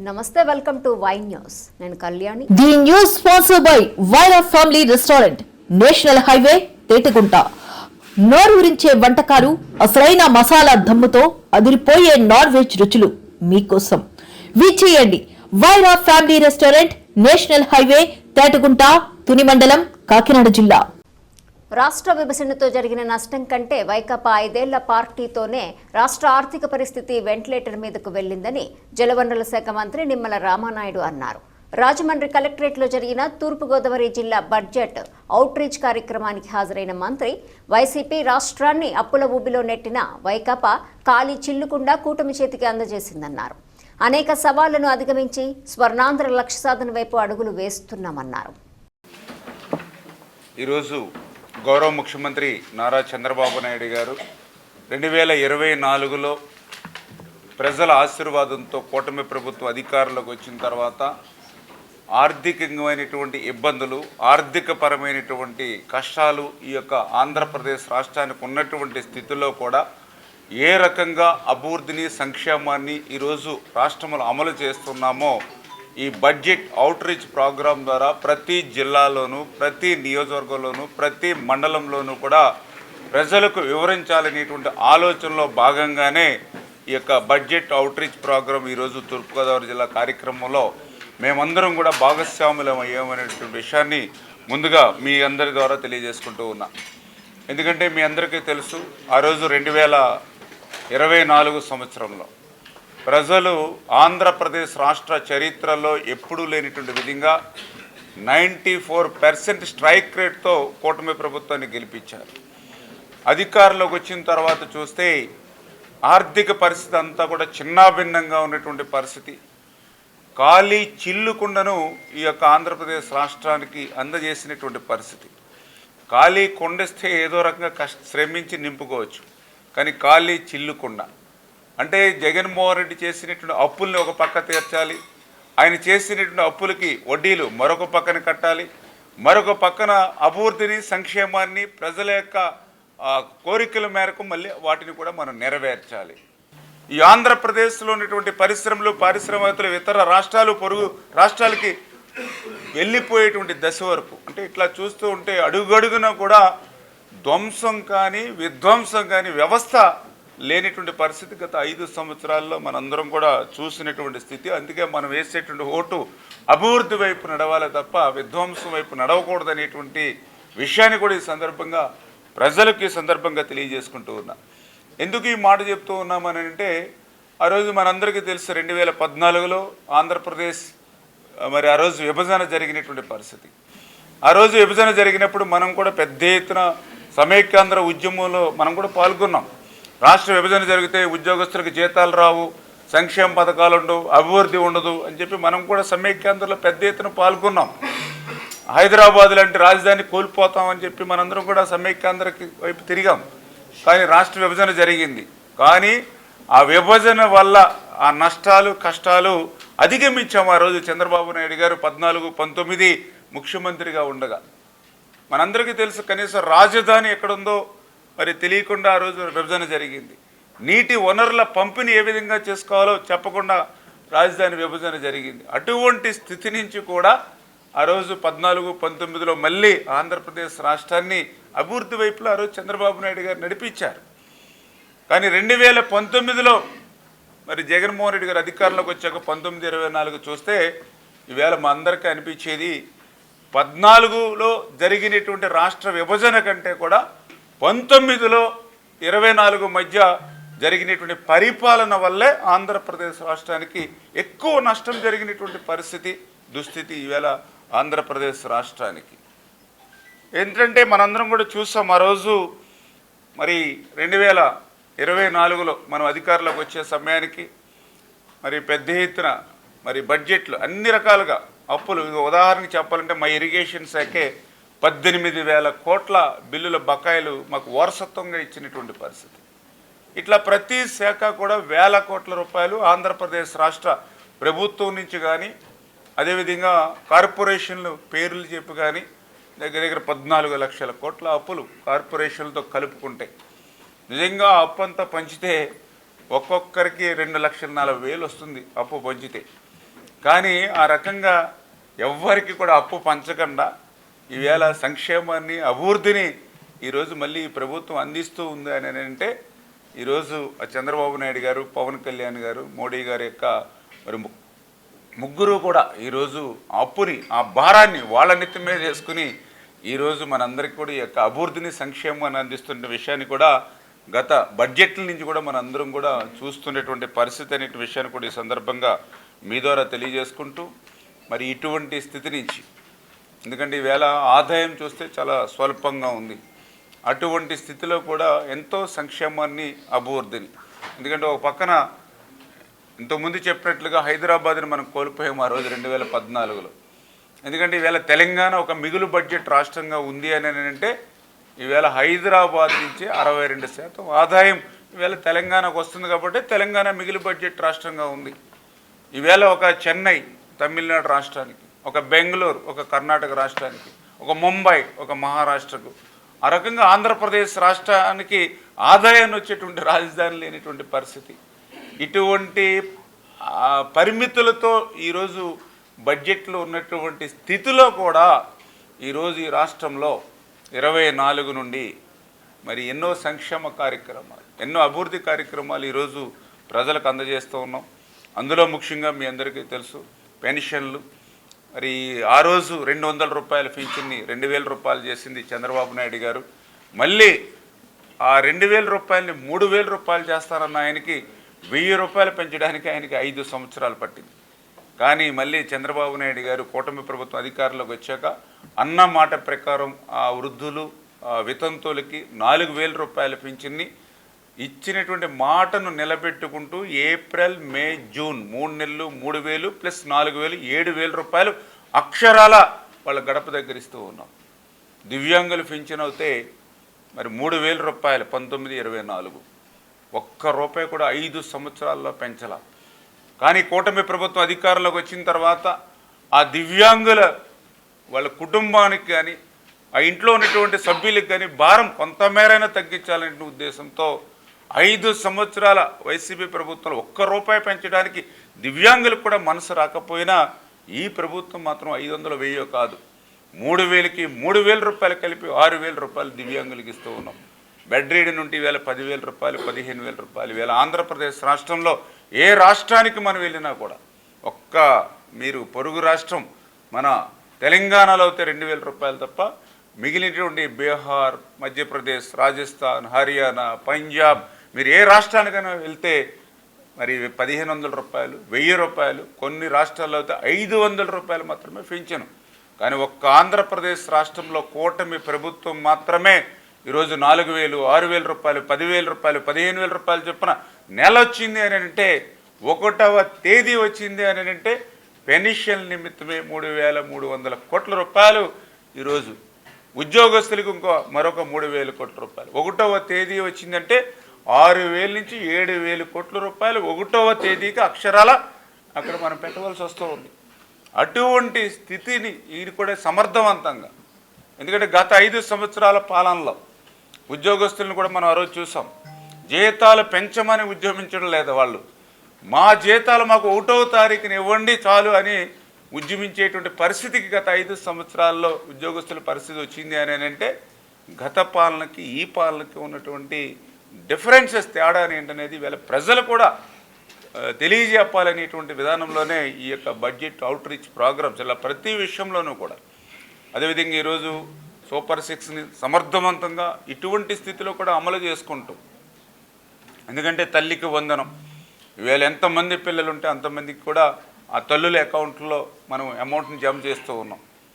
నమస్తే welcome to Y news నేను Kalyani the news sponsor by Vaira family restaurant national highway Tetagunta నోరూరించే వంటకాలు అసలైన మసాలా దమ్ముతో అదిరిపోయే నాన్ వెజ్ రుచులు మీకోసం విచ్చేయండి Vaira family restaurant national highway Tetagunta Tuni మండలం కాకినాడ జిల్లా రాష్ట్ర విభజనతో జరిగిన నష్టం కంటే వైకాపా 5 ఏళ్ల పార్టీతోనే రాష్ట్ర ఆర్థిక పరిస్థితి వెంటిలేటర్ మీదకు వెళ్లిందని జలవనరుల శాఖ మంత్రి నిమ్మల రామానాయుడు అన్నారు. రాజమండ్రి కలెక్టరేట్లో జరిగిన తూర్పుగోదావరి జిల్లా బడ్జెట్ అవుట్ రీచ్ కార్యక్రమానికి హాజరైన మంత్రి వైసీపీ రాష్ట్రాన్ని అప్పుల ఊబిలో నెట్టిన వైకాపా ఖాళీ చిల్లుకుండా కూటమి చేతికి అందజేసిందన్నారు. అనేక సవాళ్లను అధిగమించి స్వర్ణాంధ్ర లక్ష్య సాధన వైపు అడుగులు వేస్తున్నామన్నారు. ఈరోజు గౌరవ ముఖ్యమంత్రి నారా చంద్రబాబు నాయుడు గారు 2024లో ప్రజల ఆశీర్వాదంతో కూటమి ప్రభుత్వం అధికారంలోకి వచ్చిన తర్వాత ఆర్థికమైనటువంటి ఇబ్బందులు, ఆర్థికపరమైనటువంటి కష్టాలు ఈ యొక్క ఆంధ్రప్రదేశ్ రాష్ట్రానికి ఉన్నటువంటి స్థితిలో కూడా ఏ రకంగా అభివృద్ధిని, సంక్షేమాన్ని ఈరోజు రాష్ట్రంలో అమలు చేస్తున్నామో ఈ బడ్జెట్ అవుట్ రీచ్ ప్రోగ్రాం ద్వారా ప్రతి జిల్లాలోనూ, ప్రతి నియోజకవర్గంలోనూ, ప్రతి మండలంలోనూ కూడా ప్రజలకు వివరించాలనేటువంటి ఆలోచనలో భాగంగానే ఈ యొక్క బడ్జెట్ అవుట్ రీచ్ ప్రోగ్రాం ఈరోజు తూర్పుగోదావరి జిల్లా కార్యక్రమంలో మేమందరం కూడా భాగస్వాములం అయ్యామనేటువంటి విషయాన్ని ముందుగా మీ అందరి ద్వారా తెలియజేసుకుంటూ ఉన్నా. ఎందుకంటే మీ అందరికీ తెలుసు, ఆ రోజు 2024 సంవత్సరంలో ప్రజలు ఆంధ్రప్రదేశ్ రాష్ట్ర చరిత్రలో ఎప్పుడూ లేనిటువంటి విధంగా 94% స్ట్రైక్ రేట్తో కూటమి ప్రభుత్వాన్ని గెలిపించారు. అధికారంలోకి వచ్చిన తర్వాత చూస్తే ఆర్థిక పరిస్థితి అంతా కూడా చిన్నాభిన్నంగా ఉన్నటువంటి పరిస్థితి. ఖాళీ చిల్లుకుండను ఈ యొక్క ఆంధ్రప్రదేశ్ రాష్ట్రానికి అందజేసినటువంటి పరిస్థితి. ఖాళీ కొండేస్తే ఏదో రకంగా శ్రమించి నింపుకోవచ్చు, కానీ ఖాళీ చిల్లుకుండ అంటే జగన్మోహన్ రెడ్డి చేసినటువంటి అప్పుల్ని ఒక పక్క తీర్చాలి, ఆయన చేసినటువంటి అప్పులకి వడ్డీలు మరొక పక్కన కట్టాలి, మరొక పక్కన అభివృద్ధిని, సంక్షేమాన్ని, ప్రజల యొక్క కోరికల మేరకు మళ్ళీ వాటిని కూడా మనం నెరవేర్చాలి. ఈ ఆంధ్రప్రదేశ్లో ఉన్నటువంటి పరిశ్రమలు, పారిశ్రామికవేత్తలు ఇతర రాష్ట్రాలు, పొరుగు రాష్ట్రాలకి వెళ్ళిపోయేటువంటి దశ వరకు, అంటే ఇట్లా చూస్తూ ఉంటే అడుగడుగున కూడా ధ్వంసం కానీ విధ్వంసం కానీ వ్యవస్థ లేనిటువంటి పరిస్థితి గత 5 సంవత్సరాల్లో మనందరం కూడా చూసినటువంటి స్థితి. అందుకే మనం వేసేటువంటి ఓటు అభివృద్ధి వైపు నడవాలి తప్ప విధ్వంసం వైపు నడవకూడదనేటువంటి విషయాన్ని కూడా ఈ సందర్భంగా ప్రజలకు ఈ సందర్భంగా తెలియజేసుకుంటూ ఉన్నా. ఎందుకు ఈ మాట చెప్తూ ఉన్నామని అంటే, ఆ రోజు మనందరికీ తెలుసు 2014లో ఆంధ్రప్రదేశ్ మరి ఆ రోజు విభజన జరిగినటువంటి పరిస్థితి. ఆ రోజు విభజన జరిగినప్పుడు మనం కూడా పెద్ద ఎత్తున సమైక్యాంధ్ర ఉద్యమంలో మనం కూడా పాల్గొన్నాం. రాష్ట్ర విభజన జరిగితే ఉద్యోగస్తులకు జీతాలు రావు, సంక్షేమ పథకాలు ఉండవు, అభివృద్ధి ఉండదు అని చెప్పి మనం కూడా సమైక్యాంధ్రలో పెద్ద ఎత్తున పాల్గొన్నాం. హైదరాబాద్ లాంటి రాజధాని కోల్పోతామని చెప్పి మనందరం కూడా సమైక్యాంధ్రకి వైపు తిరిగాం. కానీ రాష్ట్ర విభజన జరిగింది. కానీ ఆ విభజన వల్ల ఆ నష్టాలు, కష్టాలు అధిగమించాము. ఆ రోజు చంద్రబాబు నాయుడు గారు 14-19 ముఖ్యమంత్రిగా ఉండగా మనందరికీ తెలుసు, కనీసం రాజధాని ఎక్కడుందో మరి తెలియకుండా ఆ రోజు విభజన జరిగింది. నీటి వనరుల పంపిణీ ఏ విధంగా చేసుకోవాలో చెప్పకుండా రాజధాని విభజన జరిగింది. అటువంటి స్థితి నుంచి కూడా ఆ రోజు 14-19లో మళ్ళీ ఆంధ్రప్రదేశ్ రాష్ట్రాన్ని అభివృద్ధి వైపులో ఆ రోజు చంద్రబాబు నాయుడు గారు నడిపించారు. కానీ 2019లో మరి జగన్మోహన్ రెడ్డి గారు అధికారంలోకి వచ్చాక 19-24 చూస్తే ఈవేళ మా అందరికీ అనిపించేది 14లో జరిగినటువంటి రాష్ట్ర విభజన కంటే కూడా 19లో 24 మధ్య జరిగినటువంటి పరిపాలన వల్లే ఆంధ్రప్రదేశ్ రాష్ట్రానికి ఎక్కువ నష్టం జరిగినటువంటి పరిస్థితి, దుస్థితి ఈవేళ ఆంధ్రప్రదేశ్ రాష్ట్రానికి. ఏంటంటే మనందరం కూడా చూసాం, ఆ రోజు మరి 2024లో మనం అధికారంలోకి వచ్చే సమయానికి మరి పెద్ద ఎత్తున మరి బడ్జెట్లు అన్ని రకాలుగా అప్పులు. ఉదాహరణకి చెప్పాలంటే మా ఇరిగేషన్ శాఖే 18,000 కోట్ల బిల్లుల బకాయిలు మాకు వారసత్వంగా ఇచ్చినటువంటి పరిస్థితి. ఇట్లా ప్రతి శాఖ కూడా వేల కోట్ల రూపాయలు ఆంధ్రప్రదేశ్ రాష్ట్ర ప్రభుత్వం నుంచి కానీ, అదేవిధంగా కార్పొరేషన్లు పేర్లు చెప్పి కానీ దగ్గర 14 లక్షల కోట్ల అప్పులు కార్పొరేషన్లతో కలుపుకుంటే. నిజంగా అప్పు అంతా పంచితే ఒక్కొక్కరికి 2,40,000 వస్తుంది అప్పు పంచితే. కానీ ఆ రకంగా ఎవ్వరికి కూడా అప్పు పంచకుండా ఈవేళ సంక్షేమాన్ని అభివృద్ధిని ఈరోజు మళ్ళీ ఈ ప్రభుత్వం అందిస్తూ ఉంది అని అంటే ఈరోజు చంద్రబాబు నాయుడు గారు, పవన్ కళ్యాణ్ గారు, మోడీ గారి యొక్క మరి ముగ్గురు కూడా ఈరోజు అప్పుని, ఆ భారాన్ని వాళ్ళ నెత్తి మీద వేసుకుని ఈరోజు మనందరికీ కూడా ఈ యొక్క అభివృద్ధిని, సంక్షేమాన్ని అందిస్తున్న విషయాన్ని కూడా గత బడ్జెట్ల నుంచి కూడా మనందరం కూడా చూస్తున్నటువంటి పరిస్థితి అనే విషయాన్ని కూడా ఈ సందర్భంగా మీ ద్వారా తెలియజేసుకుంటూ, మరి ఇటువంటి స్థితి నుంచి, ఎందుకంటే ఈవేళ ఆదాయం చూస్తే చాలా స్వల్పంగా ఉంది, అటువంటి స్థితిలో కూడా ఎంతో సంక్షేమాన్ని, అభివృద్ధిని, ఎందుకంటే ఒక పక్కన ఇంతకుముందు చెప్పినట్లుగా హైదరాబాద్ని మనం కోల్పోయాము ఆ రోజు 2014లో. ఎందుకంటే ఈవేళ తెలంగాణ ఒక మిగులు బడ్జెట్ రాష్ట్రంగా ఉంది అని అంటే ఈవేళ హైదరాబాద్ నుంచి 62% ఆదాయం ఈవేళ తెలంగాణకు వస్తుంది కాబట్టి తెలంగాణ మిగులు బడ్జెట్ రాష్ట్రంగా ఉంది. ఈవేళ ఒక చెన్నై తమిళనాడు రాష్ట్రానికి, ఒక బెంగళూరు ఒక కర్ణాటక రాష్ట్రానికి, ఒక ముంబై ఒక మహారాష్ట్రకు, ఆ రకంగా ఆంధ్రప్రదేశ్ రాష్ట్రానికి ఆదాయాన్ని వచ్చేటువంటి రాజధాని లేనిటువంటి పరిస్థితి. ఇటువంటి పరిమితులతో ఈరోజు బడ్జెట్లో ఉన్నటువంటి స్థితిలో కూడా ఈరోజు ఈ రాష్ట్రంలో 24 నుండి మరి ఎన్నో సంక్షేమ కార్యక్రమాలు, ఎన్నో అభివృద్ధి కార్యక్రమాలు ఈరోజు ప్రజలకు అందజేస్తూ ఉన్నాం. అందులో ముఖ్యంగా మీ అందరికీ తెలుసు పెన్షన్లు. మరి ఆ రోజు 200 రూపాయల పింఛన్ని 2000 రూపాయలు చేసింది చంద్రబాబు నాయుడు గారు. మళ్ళీ ఆ 2000 రూపాయలని 3000 రూపాయలు చేస్తారన్న ఆయనకి 1000 రూపాయలు పెంచడానికి ఆయనకి 5 సంవత్సరాలు పట్టింది. కానీ మళ్ళీ చంద్రబాబు నాయుడు గారు కూటమి ప్రభుత్వం అధికారంలోకి వచ్చాక అన్న మాట ప్రకారం ఆ వృద్ధులు, వితంతువులకి 4000 రూపాయల పింఛన్ని ఇచ్చినటువంటి మాటను నిలబెట్టుకుంటూ ఏప్రిల్, మే, జూన్ 3 నెలలు 3000 ప్లస్ 4000 7000 రూపాయలు అక్షరాల వాళ్ళ గడప దగ్గర ఇస్తూ ఉన్నాం. దివ్యాంగులు పింఛన్ అవుతే మరి 3000 రూపాయలు 1924, ఒక్క రూపాయి కూడా 5 సంవత్సరాల్లో పెంచాల. కానీ కూటమి ప్రభుత్వం అధికారంలోకి వచ్చిన తర్వాత ఆ దివ్యాంగుల వాళ్ళ కుటుంబానికి కానీ ఆ ఇంట్లో ఉన్నటువంటి సభ్యులకు కానీ భారం కొంతమేరైనా తగ్గించాలనే ఉద్దేశంతో 5 సంవత్సరాల వైసీపీ ప్రభుత్వంలో ఒక్క రూపాయి పెంచడానికి దివ్యాంగులకు కూడా మనసు రాకపోయినా ఈ ప్రభుత్వం మాత్రం 500 1000 కాదు 3000కి 3000 రూపాయలు కలిపి 6000 రూపాయలు దివ్యాంగులకు ఇస్తూ ఉన్నాం. బెడ్ రీడ్ నుండి ఈవేళ 10,000 రూపాయలు, 15,000 రూపాయలు. ఈవేళ ఆంధ్రప్రదేశ్ రాష్ట్రంలో ఏ రాష్ట్రానికి మనం వెళ్ళినా కూడా ఒక్క మీరు పొరుగు రాష్ట్రం మన తెలంగాణలో అయితే 2000 రూపాయలు తప్ప మిగిలినటువంటి బీహార్, మధ్యప్రదేశ్, రాజస్థాన్, హర్యానా, పంజాబ్ మీరు ఏ రాష్ట్రానికైనా వెళ్తే మరి 1500 రూపాయలు, 1000 రూపాయలు, కొన్ని రాష్ట్రాల్లో అయితే 500 రూపాయలు మాత్రమే పెంచాను. కానీ ఒక్క ఆంధ్రప్రదేశ్ రాష్ట్రంలో కూటమి ప్రభుత్వం మాత్రమే ఈరోజు 4000, 6000 రూపాయలు, 10,000 రూపాయలు, 15,000 రూపాయలు చొప్పున నెల వచ్చింది అని అంటే 1వ తేదీ వచ్చింది అని అంటే పెన్షన్ నిమిత్తమే 3,300 కోట్ల రూపాయలు ఈరోజు ఉద్యోగస్తులకు మరొక 3,000 కోట్ల రూపాయలు. 1వ తేదీ వచ్చిందంటే 6,000 నుంచి 7,000 కోట్ల రూపాయలు 1వ తేదీకి అక్షరాల అక్కడ మనం పెట్టవలసి వస్తూ ఉంది. అటువంటి స్థితిని ఇది కూడా సమర్థవంతంగా, ఎందుకంటే గత 5 సంవత్సరాల పాలనలో ఉద్యోగస్తులను కూడా మనం ఆ రోజు చూసాం. జీతాలు పెంచమని ఉద్యమించడం లేదు వాళ్ళు, మా జీతాలు మాకు 1వ తారీఖున ఇవ్వండి చాలు అని ఉద్యమించేటువంటి పరిస్థితికి గత 5 సంవత్సరాల్లో ఉద్యోగస్తుల పరిస్థితి వచ్చింది అని అంటే గత పాలనకి ఈ పాలనకి ఉన్నటువంటి డిఫరెన్సెస్ తేడా ఏంటనేది వీళ్ళ ప్రజలు కూడా తెలియజెప్పాలనేటువంటి విధానంలోనే ఈ యొక్క బడ్జెట్ అవుట్ రీచ్ ప్రోగ్రామ్స్ ఇలా ప్రతి విషయంలోనూ కూడా. అదేవిధంగా ఈరోజు సూపర్ 6ని సమర్థవంతంగా ఇటువంటి స్థితిలో కూడా అమలు చేసుకుంటూ, ఎందుకంటే తల్లికి వందనం ఈవేళ ఎంతమంది పిల్లలు ఉంటే అంతమందికి కూడా ఆ తల్లుల అకౌంట్లో మనం అమౌంట్ని జమ చేస్తూ ఉన్నాం.